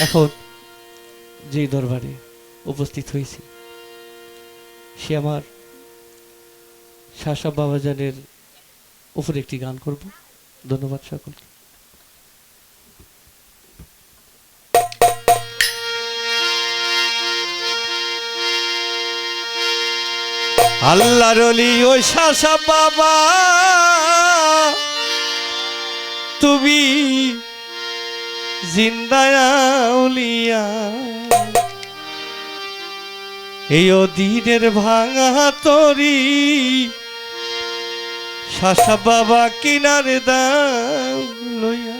এখন যে দরবারে উপস্থিত হয়েছি সে আমার শাসা বাবাজানের উপরে একটি গান করব। ধন্যবাদ সকলকে। আল্লাহর ওলি ওই শাসা বাবা তুমি জিন্দায়া উলিয়া এই দিনের ভাঙা তরি শাসা বাবা কিনারে দাও লইয়া।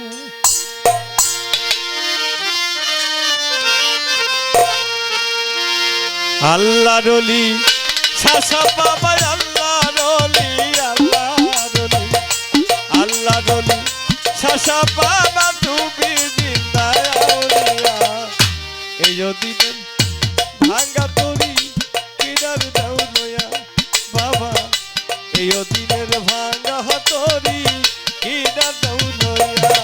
আল্লাহর ওলি শাসা বাবা আল্লাহর ওলি আল্লাহর ওলি আল্লাহর ওলি শাসা বাবা তুমি জিন্দায়া উলিয়া এই দিনের ভাঙা তরি কিনারে দাও লইয়া বাবা এই দিনের ভাঙা তরি কিনারে দাও লইয়া।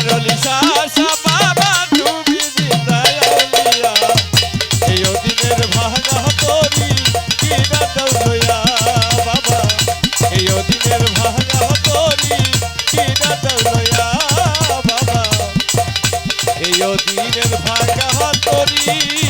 রলি শাসা বাবা তুমি জিন্দায় আউলিয়া এই দিনের ভাঙা তরি কিনা দৌলয়া বাবা এই দিনের ভাঙা তরি কিনা দৌলয়া বাবা এই দিনের ভাঙা তরি